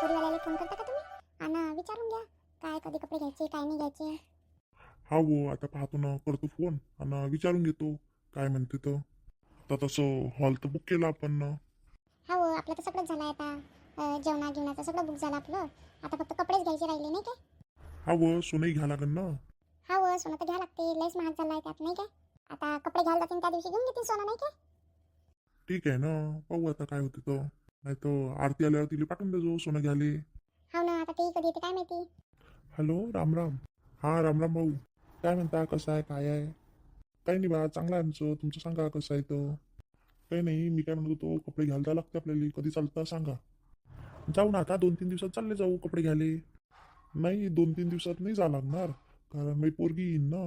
पोरीवाल्याला phone करता का तुम्ही? आणि विचारून घ्या काय कधी कपडे घ्यायचे काय नाही घ्यायचे. हा वो आता पाहतो ना, करतो फोन आणि विचारून घेतो काय म्हणते तर. आता तसं हॉल तर बुक केला आपण ना. हा हो, आपलं तर सगळंच झालं आहे आता. जेवणा गिवणाचं सगळं बुक झालं आपलं. आता फक्त कपडेच घ्यायचे राहिले नाही काय? हा वो सोनंही घ्या लागेल ना. हा हो, सोनं तर घ्या लागते, लयच महाग झालं आहे त्यात नाही काय? आता कपडे घ्यायला जातील त्या दिवशी घेऊन घेतील सोनं नाही काय? ठीक आहे ना, पाहू आता काय होते तर. नाही तर आरती आल्यावर तिला पाठवून देजो सोनं घ्याले. हो ना, आता तेही कधी येते काय माहिती. हॅलो राम राम. हा राम राम भाऊ. काय म्हणता, कसं आहे काय आहे? काही नाही बा, चांगलं आहे आमचं. तुमचं सांगा कसं आहे तर. काही नाही, मी काय म्हणत होतो, कपडे घ्यायला जावं लागते आपल्याला. कधी चालतं सांगा. जाऊ ना, आता 2-3 दिवसात चालले जाऊ कपडे घ्यायले. नाही 2-3 दिवसात नाही जा लागणार, कारण मी पोरगी येईन ना,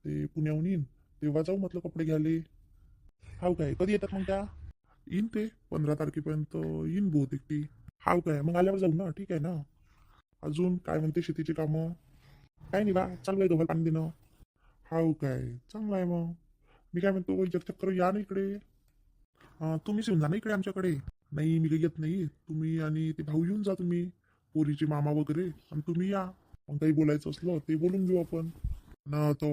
ते पुण्याहून येईन, तेव्हा जाऊ म्हटलं कपडे घ्यायले. हाव काय, कधी येतात मग त्या? येईन ते 15 तारखेपर्यंत येईन बहुतेक ती. हाव काय, मग आल्यावर जाऊ ना, ठीक आहे ना. अजून काय म्हणते शेतीची कामं? काय नाही बा, चालू आहे गव्हाला पाणी देणं. हाव काय, चांगलं आहे मग. मी काय म्हणतो, एक चक्कर या ना इकडे. तुम्हीच येऊन जा ना इकडे आमच्याकडे. नाही मी काही येत नाही, तुम्ही आणि ते भाऊ येऊन जा तुम्ही, पोरीचे मामा वगैरे, आणि तुम्ही या. मग काही बोलायचं असलं ते बोलून घेऊ आपण ना. तो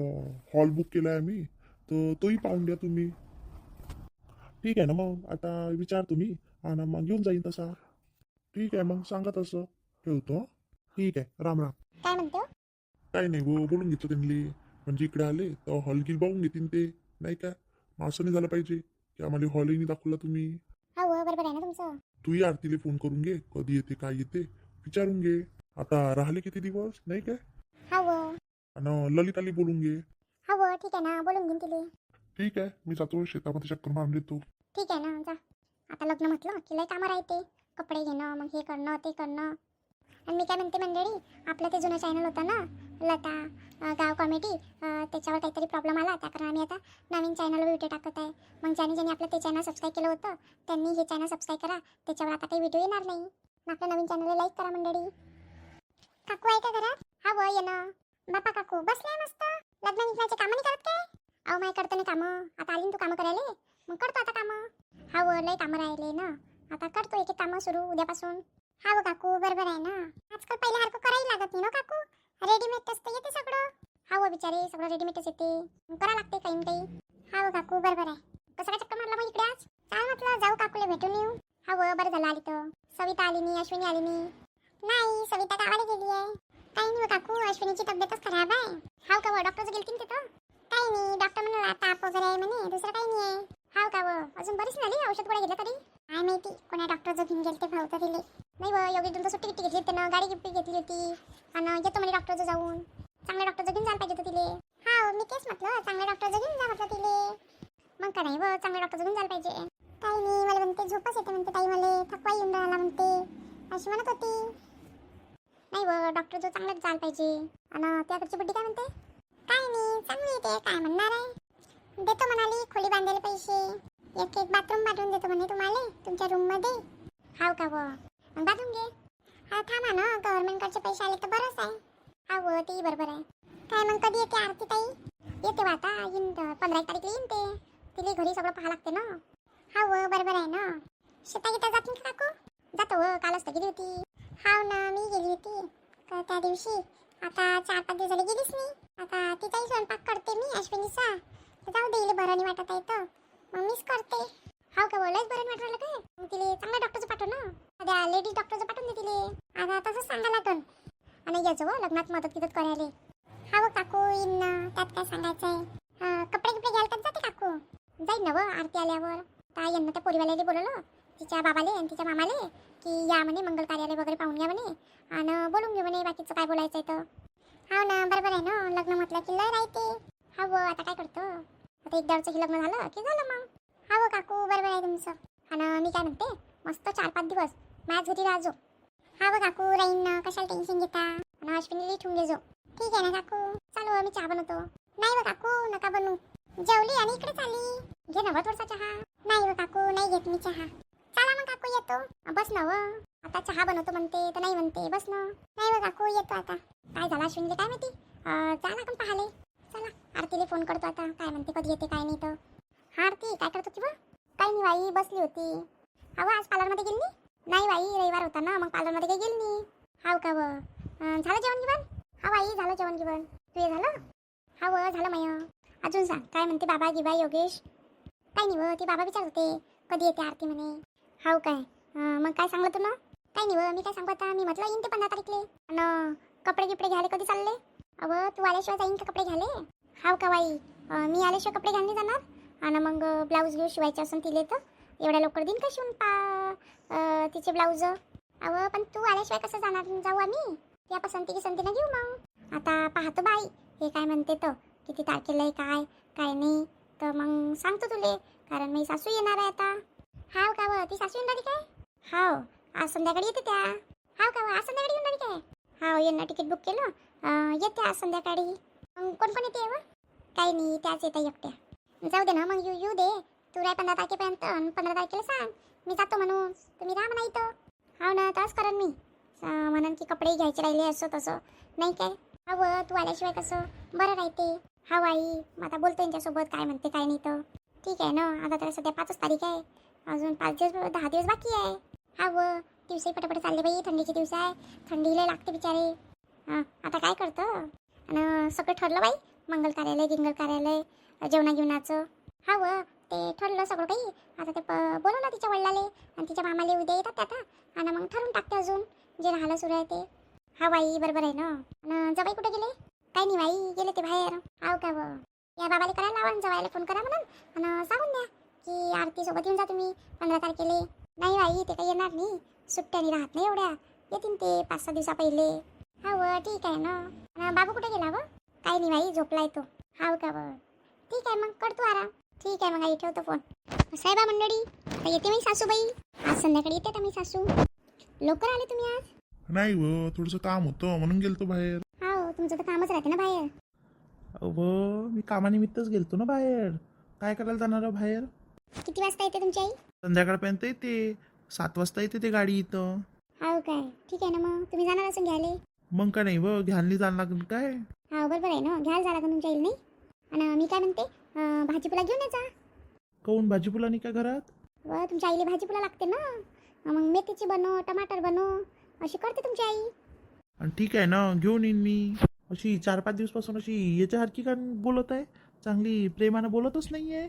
हॉल बुक केला आहे मी, तर तोही पाहून द्या तुम्ही. ठीक आहे ना, मग आता विचार तुम्ही आणि मग घेऊन जाईन तसा. ठीक आहे मग, सांगा तसं. ठेवतो. ठीक आहे, राम राम. काय म्हणतो? काही नाही गो, बोलून घेतलं त्यांनी. म्हणजे इकडे आले तर हॉल गिल बघून घेतील ते, नाही काय. मग असं नाही झालं पाहिजे की आम्हाला हॉलही नाही दाखवला तुम्ही. हा हो, बरोबर आहे ना तुमचं. तूही आरतीला फोन करून घे, कधी येते काय येते विचारून घे. आता राहिले किती दिवस नाही काय. हा हो. आणि ललिताली बोलून घे. हा हो, ठीक आहे ना, बोलून घेईन तिले. ठीक आहे, मी जातो शेतामध्ये चक्कर मारून देतो. ठीक आहे ना, जा. आता लग्न म्हटलं की लय कामं राहते. कपडे घेणं, मग हे करणं ते करणं. आणि मी काय म्हणते मंडळी, आपलं ते जुनं चॅनल होतं ना, लता गाव कॉमेडी, त्याच्यावर काहीतरी प्रॉब्लेम आला, त्या कारण आम्ही आता नवीन चॅनलवर व्हिडिओ टाकत आहे. मग ज्याने ज्याने आपलं ते चॅनल सबस्क्राईब केलं होतं त्यांनी हे चॅनल सबस्क्राईब करा. त्याच्यावर आता काही व्हिडिओ येणार नाही. मग आपल्या नवीन चॅनलला लाईक करा मंडळी. काकू आहे का घरात? हा व ये ना. बापा काकू बसलाय मस्त. लग्न निघण्याचे कामं नाही करत काय? अहो माय करतो ना कामं. आता आली ना तू कामं करायला, मग करतो आता कामं. हा व लय कामं राहिले ना, आता करतो एक एक कामं सुरू उद्यापासून. हा व काकू, बरोबर आहे ना. आजकाल पहिल्यासारखं करायला लागत नाही ना काकू, रेडीमेड असतं येते सगळं. हा व बिचारे, सगळं रेडीमेडच येते, करा लागते काही काही. हा व काकू, बरोबर आहे. कसं काय चक्कर मारला मग इकडे आज? काय म्हटलं जाऊ काकूला भेटून येऊ. हा व बरं झालं आली तर. सविता आली नाही, अश्विनी आली नाही. नाही, सविता गावाला गेली आहे. काही नाही काकू, अश्विनीची तब्येतच खराब आहे. हाव का व, डॉक्टरचं गेलती ना तिथं? काही नाही, डॉक्टर म्हणाला ताप वगैरे आहे म्हणे, दुसरं काही नाही आहे. हाव का व, अजून बरीच नाही औषध गोळ्या घेतलं तरी? काय माहिती कोणा डॉक्टरचं घेऊन गेले ते भाऊ तर दिले नाही व. योग्य तुमचं सुट्टी गिट्टी घेतली त्यानं, गाडी गिफ्टी घेतली होती, आणि येतो म्हणे डॉक्टरचं जाऊन. चांगल्या डॉक्टरचं घेऊन जायला पाहिजे होतं तिले. हा मी तेच म्हटलं, चांगल्या डॉक्टरचं घेऊन जा म्हटलं तिले. मग का नाही व, चांगल्या डॉक्टरचं घेऊन जायला पाहिजे. काही नाही, मला म्हणते झोपच येते म्हणते ताई, मला थकवा येऊन राहिला म्हणते, अशी म्हणत होती. नाही व, डॉक्टर जो चांगलाच जायला पाहिजे. आणि त्याकडची बुड्डी काय म्हणते? काय नाही, चांगली येते, काय म्हणणार आहे. देतो म्हणाली खोली बांधायला पैसे, एक एक बाथरूम बांधून देतो म्हणे तुम्हाला तुमच्या रूम मध्ये. हाव का व, मग बांधून घे. हा थांबा ना, गव्हर्नमेंटकडचे पैसे आले तर बरंच आहे. हा व, तेही बरोबर आहे. काय मग कधी येते आरती ताई? येते व आता, येईन 15 तारीखला येईन ते. तिला घरी सगळं पाहा लागते ना. हा व, बरोबर आहे ना. शेता गिता जातील का काकू? जातो व, कालच तर गेली होती. हाव ना, मी गेली होती त्या दिवशी. आता 4-5 दिवस झाले गेलीच नाही. आता तिचाही स्वयंपाक करते मी, अश्विनीचा. जाऊ दे, बरं नाही वाटत आहे तर मग मीच करते. हाव का बोलायच बरं नाही वाटलं काय? मग तिले चांगल्या डॉक्टरचं पाठव ना, त्या लेडीज डॉक्टरचं पाठवून दे तिले. आता तसंच सांगा लागन. आणि यायचं व लग्नात मदत किदत करायला. हा व काकू, येईन ना, त्यात काय सांगायचं आहे. कपडे कपडे घ्यायला तर जाते काकू. जाईन ना व आरती आल्यावर. आता यांना त्या पोरीवाल्याला बोलवलं, तिच्या बाबाले आणि तिच्या मामाले, की या म्हणे मंगल कार्यालय वगैरे पाहून घ्या म्हणे, आणि बोलून घेऊ म्हणे बाकीचं काय बोलायचं आहे तर. हाव ना, बरोबर आहे ना, लग्न म्हटलं की लय राहते. हा व, आता काय करतो, आता एकदाचं लग्न झालं की झालं मग. हा व काकू, बरोबर आहे तुमचं. आणि मी काय म्हणते, मस्त 4-5 दिवस माझ घरी राहजो. हा व काकू, राहीन ना, कशाला टेन्शन घेता. आणि अश्विनीला ठेवून घेजो. ठीक आहे ना काकू, चालू मी चहा बनवतो. नाही व काकू, नका बनवू, जेवली आणि इकडे चाली. घे ना व थोडासा चहा. नाही व काकू, नाही घेत मी चहा. चला मग काकू, येतो. बस ना व, आता चहा बनवतो म्हणते तर नाही म्हणते, बस ना. नाही व काकू, येतो आता. काय झालं अश्विनीला काय माहिती, चला आपण पाहाले. चला आरतीला फोन करतो आता, काय म्हणते कधी येते काय नाही तर. हा आरती, काय करत होती बा? काही नाही बाई, बसली होती. अहो आज पार्लरमध्ये गेली नाही बाई, रविवार होता ना, मग पार्लरमध्ये काही गेली नाही. हाव का व झालं जेवण गिवण? हा बाई, झालं जेवण गिवण. तू हे झालं? हा व झालं मय. अजून सांग, काय म्हणते बाबा गिबा योगेश? काही नाही व, ते बाबा विचारत होते कधी येते आरती म्हणे. हाव काय? मग काय सांगलं तू ना? काही नाही व, मी काय सांगू आता, मी म्हटलं येईन ते 15 तारीखले. आणि कपडे गिपडे घ्यायला कधी चालले? अव तू आल्याशिवाय जाईन का कपडे घ्यायले? हाव का बाई, मी आल्याशिवाय कपडे घ्यायला नाही जाणार. आणि मग ब्लाऊज घेऊ शिवायचे असून तिले तर एवढ्या लवकर देईन का शिवून तिचे ब्लाऊज? अव पण तू आल्याशिवाय कसं जाणार, जाऊ आम्ही त्या पसंती संतीनं घेऊ. मग आता पाहतो बाई हे काय म्हणते तर किती तारखेला आहे काय काय नाही, तर मग सांगतो तुले, कारण मी सासू येणार आहे आता. हाव का व, ती सासू येणार काय? हाव, आज संध्याकाळी येते त्या. हाव का व, आज संध्याकाळी येणार काय? हाव, यांना तिकीट बुक केलं, येते आज संध्याकाळी. मग कोण कोण येते व? काही नाही, त्याच येत्या एकट्या. जाऊ दे ना मग, येऊ दे. तू राय 15 तारखेपर्यंत, 15 तारखेला सांग मी जातो म्हणून, तुम्ही राहा म्हणा इथं. हाव ना, तसंच करण मी, म्हणून की कपडे घ्यायचे राहिले असं तसं नाही काय. हाव, तू आल्याशिवाय कसं बरं राहते. हाव आई, मग आता बोलतो यांच्यासोबत काय म्हणते काय नाही तर. ठीक आहे ना, आता तर सध्या 5 तारीख आहे, अजून 5 दिवस 10 दिवस बाकी आहे. हाव, दिवसही पटापट चालले बाई, थंडीचे दिवस आहे, थंडीला लागते बिचारे. आता काय करतं. आणि सगळं ठरलं बाई, मंगल कार्यालय गिंगल कार्यालय जेवणागिवणाचं. हाव, ते ठरलं सगळं काही. आता ते बोलवलं तिच्या वडिलाले आणि तिच्या मामाले, उद्या येतात आता, आणि मग ठरून टाकते अजून जे राहिलं सुरू आहे ते. हा बाई, बरोबर आहे ना. आणि जबाई कुठे गेले? काही नाही बाई, गेले ते बाहेर. हाव का व, या बाबाला करायला लावा, जवायला फोन करा म्हणून आणि सांगून द्या की आरती सोबत येऊन जा तुम्ही 15 तारखेला. नाही बाई, ते काही येणार नाही, सुट्ट्यानी राहत नाही एवढ्या, येतील ते 5-6 दिवसा पहिले. हाव, ठीक आहे ना. आणि बाबू कुठे गेला व? काही नाही बाई, झोपलाय तो. हाव का व, ठीक आहे मग, कर तू आराम. ठीक आहे मग आई, ठेवतो फोन. साहेबा मंडळी, तर येते मी सासूबाई, आज संध्याकाळी येते तर मी सासू. लवकर आले तुम्ही आज? नाही व, थोडंसं काम होतं म्हणून गेलतो बाहेर. हाव, तुमचं तर कामच राहते ना बाहेर. अव मी कामानिमित्तच गेलतो ना बाहेर. काय करायला जाणार आहे बाहेर? किती वाजता येते तुमची आई? संध्याकाळपर्यंत येते, 7 वाजता येते ते गाडी इथं. हाव काय, ठीक आहे ना, मग तुम्ही जाणार असून घ्यायले. मग का नाही व, घ्यायला जायला लागेल काय? हाव, बरोबर आहे ना, घ्यायला झाला का तुमच्या आईला नाही. आणि मी काय म्हणते, भाजीपुला घेऊन यायचा. काऊन, भाजीपुला नाही का घरात? व तुमच्या आईला भाजीपुला लागते ना, मग मेथीची बनव, टमाटर बनव, अशी करते तुमची आई. आणि ठीक आहे ना, घेऊन येईन मी. अशी 4-5 दिवसपासून अशी याच्यासारखी का बोलत आहे, चांगली प्रेमानं बोलतच नाही आहे.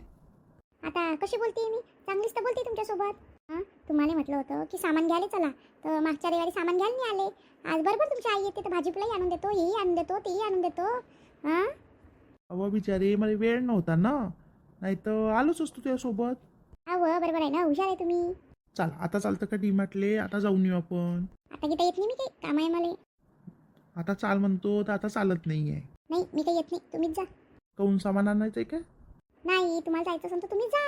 आता कशी बोलते मी, चांगलीच तर बोलते तुमच्यासोबत. तुम्हाला म्हटलं होतं की सामान घ्यायला चला, तर मागच्या रविवारी सामान घ्यायला नाही आले. आज बरोबर तुमची आई येते तर भाजीपुलाही आणून देतो, हेही आणून देतो, तेही आणून देतो. अव बिचारे, मला वेळ नव्हता ना, नाही तर आलोच असतो तुझ्यासोबत. हाव, बरोबर आहे ना, हुशार आहे तुम्ही. चाल, आता चालतं का डीमार्टले? आता जाऊन येऊ आपण. आता घेता येत नाही, मी काही काम आहे मला. आता चाल म्हणतो तर आता चालत नाही आहे. नाही, मी काही येत नाही, तुम्हीच जा. काऊन, सामान आणायचं आहे का? नाही, तुम्हाला जायचं असेल तर तुम्ही जा.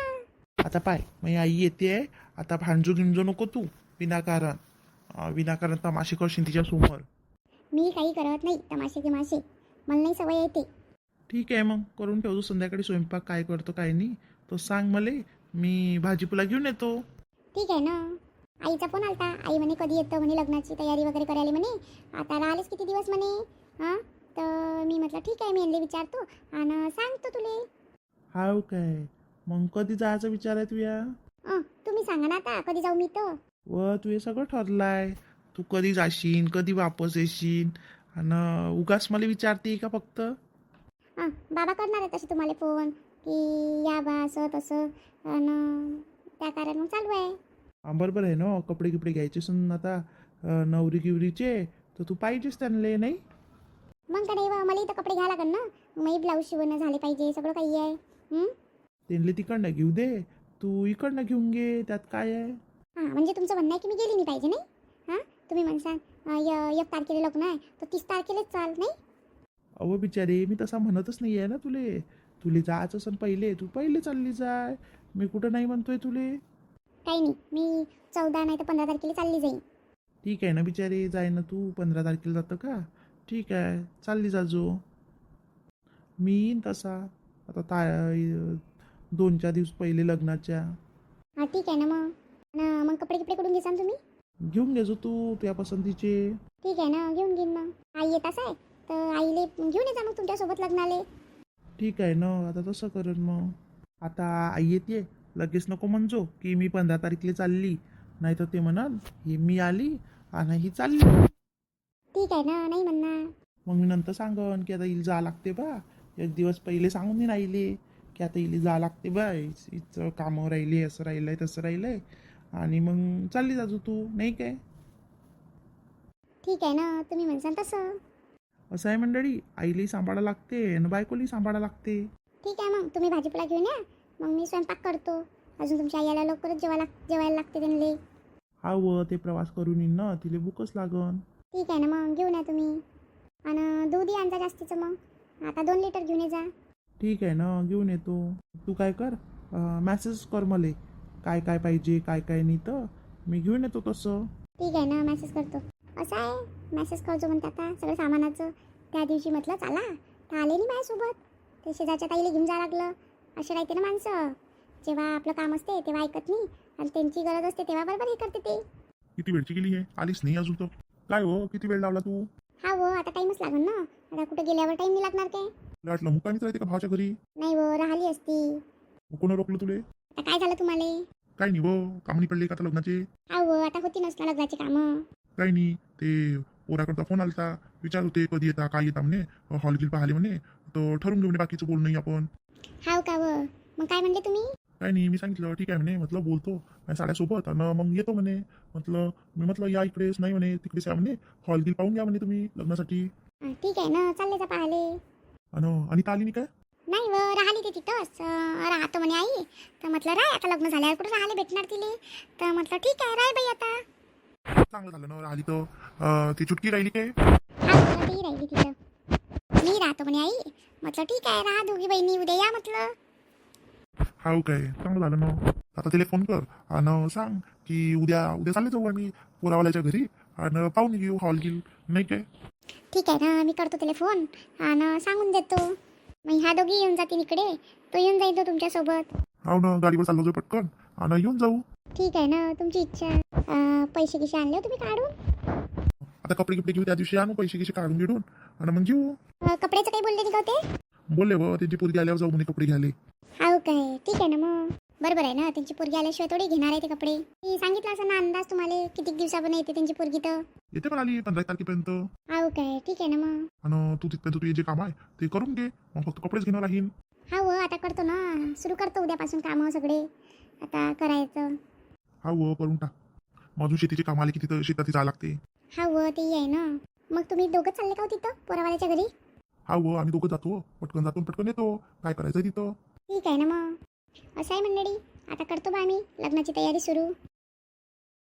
आता पाय, माझी आई येते आहे, आता भांडजो गिंजो नको तू विनाकारण तमाशे करशील तिच्या समोर. मी काही करत नाही तमाशे गिमाशे, मला नाही सवय येते. ठीक आहे, मग करून ठेवतो संध्याकाळी स्वयंपाक, काय करतो काय नाही तो सांग मले, मी भाजीपुला घेऊन येतो. ठीक आहे ना. आईचा फोन आलता, आई म्हणे कधी येतं म्हणे, लग्नाची तयारी वगैरे करायला म्हणे, आता राहिलेच किती दिवस म्हणे. तर मी म्हटलं ठीक आहे, मी यांना विचारतो आणि सांगतो तुले. हाव काय, मग कधी जायचा विचार आहे तुया? तुम्ही सांगा ना आता कधी जाऊ मी तर. व तू हे सगळं ठरलाय, तू कधी जाशील, कधी वापस येशील, आणि उगाच मला विचारते का फक्त? बाबा करणार आहे तसे तुम्हाला फोन की या बा असं तसं, आणि त्या कारण मग चालू आहे. बरोबर आहे ना, कपडे गिपडे घ्यायचे असून आता नवरी गिवरीचे, तर तू पाहिजेच त्यांना नाही. मग का नाही बा, मला इथं कपडे घ्यायला लागेल ना, मग ब्लाऊज शिवणं झाले पाहिजे, सगळं काही आहे. त्यांना तिकडनं घेऊ दे, तू इकडनं घेऊन घे, त्यात काय आहे. म्हणजे तुमचं म्हणणं आहे की मी गेली नाही पाहिजे नाही. तुम्ही म्हणसान 1 तारखेला लग्न आहे तर 30 तारखेलाच चाल नाही. अहो बिचारे, मी तसा म्हणतच नाही आहे ना तुले जायचं असेल पहिले, तू पहिले चालली जाय, मी कुठं नाही म्हणतोय तुले. काही नाही, मी 14 नाही तर 15 तारखेला चालली जाईन. ठीक आहे ना बिचारे, जाय ना तू. 15 तारखेला जातं का? ठीक आहे, चालली जाजो. मी येईन तसा, आता 2-4 दिवस पहिले लग्नाच्या. ठीक आहे ना. मग कपडे गिपडे कुठून घेसान तुम्ही? घेऊन घे जो तू तुझ्या पसंतीचे. ठीक आहे ना, घेऊन घेईन ना. आई येत आहे तर आईले घेऊन ये जा मग तुमच्यासोबत लग्नाले. ठीक आहे ना, आता तसं करेन मग. आता आई येते, लगेच नको म्हणजो की मी 15 तारखेला चालली नाही तर ते म्हणाल ही मी आली आणि ही चालली. ठीक आहे ना, नाही म्हणणार. मग मी नंतर सांगन की आता हिला जा लागते बा. एक दिवस पहिले सांगून नाही राहिले की आता हिला जा लागते बा, हिचं कामं राहिली, असं राहिलंय तसं राहिलंय, आणि मग चालली जाजो तू, नाही काय. ठीक आहे ना, तुम्ही म्हणसान तसं. असं आहे मंडळी, आईलाही सांभाळा लागते आणि बायकोलाही सांभाळा लागते. ठीक आहे, मग तुम्ही भाजीपोळा घेऊन या, मग मी स्वयंपाक करतो. अजून तुमच्या आईला लवकरच जेवायला लागते त्यांना. हा व ते प्रवास करून येईन ना, तिला भूकच लागन. ठीक आहे ना, मग घेऊन या तुम्ही. आणि दूधही आणजा जास्तीचं, मग आता 2 लिटर घेऊन ये जा. ठीक आहे ना, घेऊन येतो. तू काय कर, मॅसेज कर मला काय काय पाहिजे काय काय नाही, तर मी घेऊन येतो तसं. ठीक आहे ना, मेसेज करतो. असं आहे, मेसेज करतो म्हणते आता सगळं सामानाचं. त्या दिवशी म्हटलं चला, तर आले नाही माझ्यासोबत. ते शेजारच्या ताईला घेऊन जावं लागलं. असे राहते ना माणसं, जेव्हा आपलं काम असते तेव्हा ऐकत नाही, आणि त्यांची गरज असते तेव्हा बरोबर हे करते ते. किती वेळची गेली आहे, आलीच नाही अजून तर. काय हो, किती वेळ लावला तू? हा हो, आता टाईमच लागेल ना. आता कुठं गेल्यावर टाईम नाही लागणार काय? वाटलं मुक्कामीच राहते का भावाच्या घरी? नाही हो, राहिली असती. कोण रोखलं तुले? आता काय झालं तुम्हाला? काय नाही हो, काम नाही पडले का आता लग्नाचे? हा हो, आता होती नसणार लग्नाची कामं. काही नाही, ते पोराकडचा फोन आलता, विचार होते कधी येता काय येता म्हणे, हॉल गिल पाहिले म्हणे, तर ठरवून घेऊ म्हणे बाकीचं बोल नाही आपण. हाव का व? मग काय म्हणले तुम्ही? काही नाही, मी सांगितलं ठीक आहे म्हणे, म्हटलं बोलतो माझ्या साड्यासोबत आणि मग येतो म्हणे. मी म्हटलं या इकडेच, नाही म्हणे तिकडेच या म्हणे, हॉल गिल पाहून घ्या म्हणे तुम्ही लग्नासाठी. ठीक आहे ना, चालले जा पाहिले. आणि आली नाही काय? नाही व, राहिली ते तिथंच. राहतो म्हणे आई. तर म्हटलं राय, आता लग्न झाल्यावर कुठं राहिले भेटणार तिले. तर म्हटलं ठीक आहे, राय बाई आता. चांगलं झालं ना राहिली तर. ती चुटकी राहिली काय? हा म्हटलं ती राहिली तिथं. मी राहतो म्हणे आई. म्हटलं ठीक आहे, राहा दोघी बहिणी, उद्या या म्हटलं. हाव काय, चांगलं झालं ना. आता तिला फोन कर आणि सांग की उद्या उद्या चालले जाऊ आम्ही पोरावाल्याच्या घरी, आणि पाहून घेऊ हॉल गिल, नाही काय? ठीक आहे ना, मी करतो त्याला फोन आणि सांगून देतो. मग ह्या दोघी येऊन जातील इकडे, तो येऊन जाईल तो तुमच्यासोबत. हाव ना, गाडीवर चाललो जाऊ पटकन आणि येऊन जाऊ. ठीक आहे ना, तुमची इच्छा. पैसे गिसे आणले हो तुम्ही काढून? आता कपडे गिपडे घेऊ, त्या दिवशी आणू पैसे गिसे काढून घेऊन आणि मग घेऊ. कपड्याचं काही बोलले नाही का होते? बोलले व त्यांची पोरगी आल्यावर जाऊ म्हणे कपडे घ्यायला. हाव काय, ठीक आहे ना मग. बरोबर आहे ना, त्यांची पोरगी आल्याशिवाय थोडी घेणार आहे ते कपडे. मी सांगितलं असं ना अंदाज तुम्हाला किती दिवसापर्यंत येते त्यांची पोरगी तर. येते पण आली 15 तारखेपर्यंत. हाव काय, ठीक आहे ना मग. आणि तू तिथपर्यंत तुझे जे काम आहे ते करून घे, मग फक्त कपडेच घेणार राहीन. हाव आता करतो ना, सुरू करतो उद्यापासून कामं सगळे आता करायचं. हाव करून टाक. मग अजून शेतीचे काम आले की तिथं शेतात जावं लागते. हाव ते आहे ना. मग तुम्ही दोघं चालले का हो तिथं पोरावाल्याच्या घरी? हाव आम्ही दोघं जातो, पटकन जातो पटकन येतो, काय करायचं तिथं. ठीक आहे ना मग. असं आहे मंडळी, आता करतो बा आम्ही लग्नाची तयारी सुरू.